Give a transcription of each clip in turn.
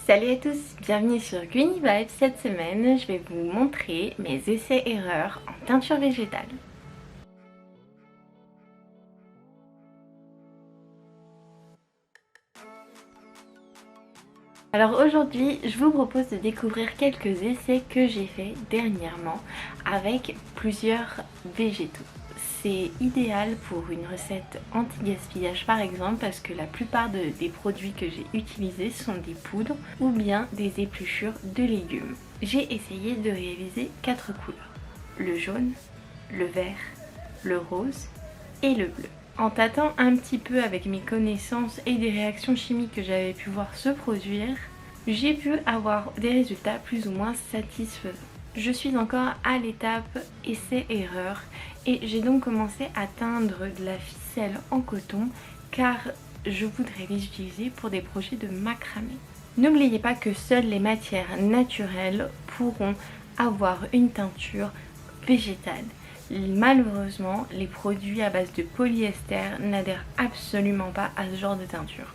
Salut à tous, bienvenue sur Greeny Vibes. Cette semaine, je vais vous montrer mes essais-erreurs en teinture végétale. Alors aujourd'hui, je vous propose de découvrir quelques essais que j'ai faits dernièrement avec plusieurs végétaux. C'est idéal pour une recette anti-gaspillage par exemple parce que la plupart des produits que j'ai utilisés sont des poudres ou bien des épluchures de légumes. J'ai essayé de réaliser 4 couleurs: le jaune, le vert, le rose et le bleu. En tâtant un petit peu avec mes connaissances et des réactions chimiques que j'avais pu voir se produire, j'ai pu avoir des résultats plus ou moins satisfaisants. Je suis encore à l'étape essai-erreur et j'ai donc commencé à teindre de la ficelle en coton car je voudrais les utiliser pour des projets de macramé. N'oubliez pas que seules les matières naturelles pourront avoir une teinture végétale. Malheureusement, les produits à base de polyester n'adhèrent absolument pas à ce genre de teinture.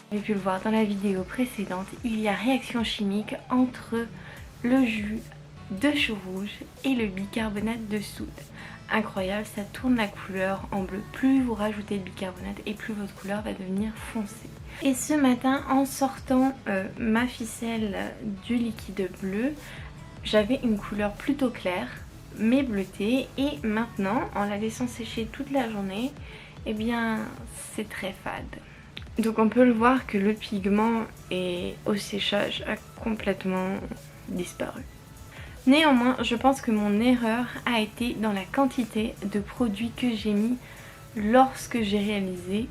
Vous avez pu le voir dans la vidéo précédente, il y a réaction chimique entre le jus de chou rouge et le bicarbonate de soude. Incroyable, ça tourne la couleur en bleu. Plus vous rajoutez de bicarbonate et plus votre couleur va devenir foncée. Et ce matin, en sortant ma ficelle du liquide bleu, j'avais une couleur plutôt claire mais bleutée, et maintenant en la laissant sécher toute la journée, eh bien c'est très fade. Donc on peut le voir que le pigment au séchage a complètement disparu. Néanmoins, je pense que mon erreur a été dans la quantité de produits que j'ai mis lorsque j'ai réalisé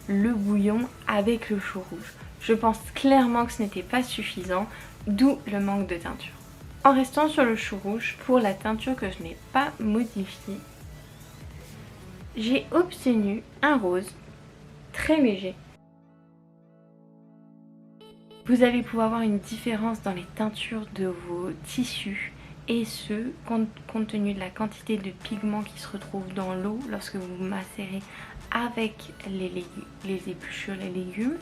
le bouillon avec le chou rouge. Je pense clairement que ce n'était pas suffisant, d'où le manque de teinture. En restant sur le chou rouge, pour la teinture que je n'ai pas modifiée, j'ai obtenu un rose très léger. Vous allez pouvoir voir une différence dans les teintures de vos tissus, et ce compte tenu de la quantité de pigments qui se retrouvent dans l'eau lorsque vous macérez avec les épluchures, les légumes,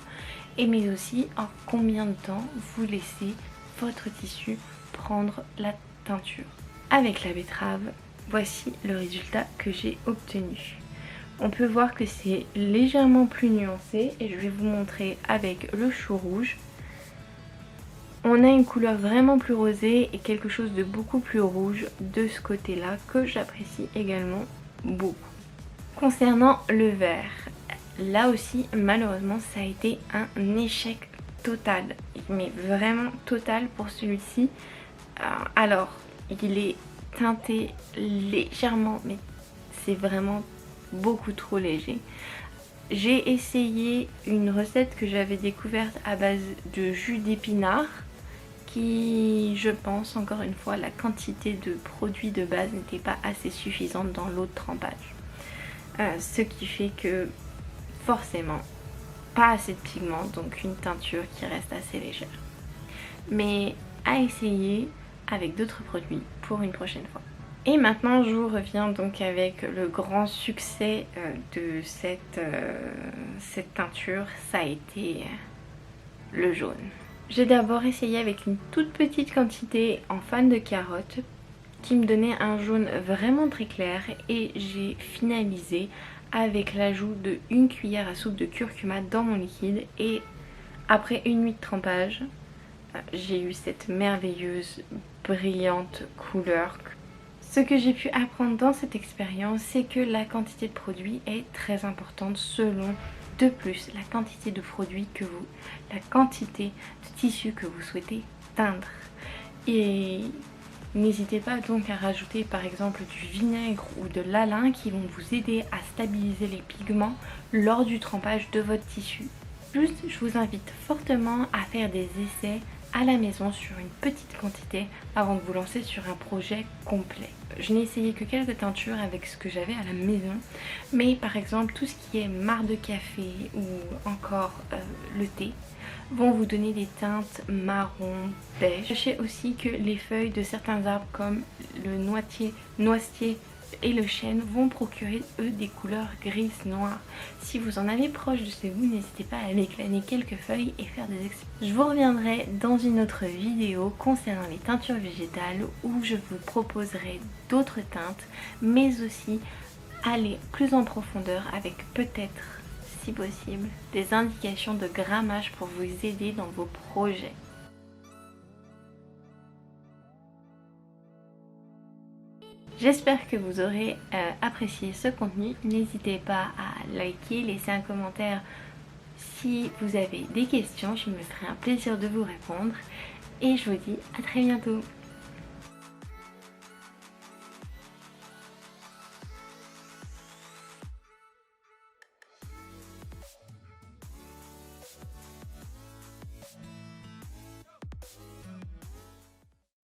et mais aussi en combien de temps vous laissez votre tissu prendre la teinture. Avec la betterave, voici le résultat que j'ai obtenu. On peut voir que c'est légèrement plus nuancé et je vais vous montrer avec le chou rouge. On a une couleur vraiment plus rosée et quelque chose de beaucoup plus rouge de ce côté-là que j'apprécie également beaucoup. Concernant le vert, là aussi malheureusement ça a été un échec total, mais vraiment total pour celui-ci. Alors il est teinté légèrement, mais c'est vraiment beaucoup trop léger. J'ai essayé une recette que j'avais découverte à base de jus d'épinard qui, je pense, encore une fois, la quantité de produits de base n'était pas assez suffisante dans l'eau de trempage. Ce qui fait que, forcément, pas assez de pigment, donc une teinture qui reste assez légère. Mais à essayer avec d'autres produits pour une prochaine fois. Et maintenant je vous reviens donc avec le grand succès de cette teinture, ça a été le jaune. J'ai d'abord essayé avec une toute petite quantité en fan de carotte qui me donnait un jaune vraiment très clair et j'ai finalisé avec l'ajout de 1 cuillère à soupe de curcuma dans mon liquide et après une nuit de trempage, j'ai eu cette merveilleuse brillante couleur. Ce que j'ai pu apprendre dans cette expérience, c'est que la quantité de produit est très importante selon de plus la quantité de produits que vous, la quantité de tissu que vous souhaitez teindre. Et n'hésitez pas donc à rajouter par exemple du vinaigre ou de l'alun qui vont vous aider à stabiliser les pigments lors du trempage de votre tissu. Juste, je vous invite fortement à faire des essais à la maison sur une petite quantité avant de vous lancer sur un projet complet. Je n'ai essayé que quelques teintures avec ce que j'avais à la maison, mais par exemple tout ce qui est marc de café ou encore le thé vont vous donner des teintes marron, beige. Sachez aussi que les feuilles de certains arbres comme le noisetier et le chêne vont procurer eux des couleurs grises noires. Si vous en avez proche de chez vous, n'hésitez pas à aller glaner quelques feuilles et faire des expériences. Je vous reviendrai dans une autre vidéo concernant les teintures végétales où je vous proposerai d'autres teintes, mais aussi aller plus en profondeur avec peut-être, si possible, des indications de grammage pour vous aider dans vos projets. J'espère que vous aurez apprécié ce contenu. N'hésitez pas à liker, laisser un commentaire si vous avez des questions. Je me ferai un plaisir de vous répondre. Et je vous dis à très bientôt.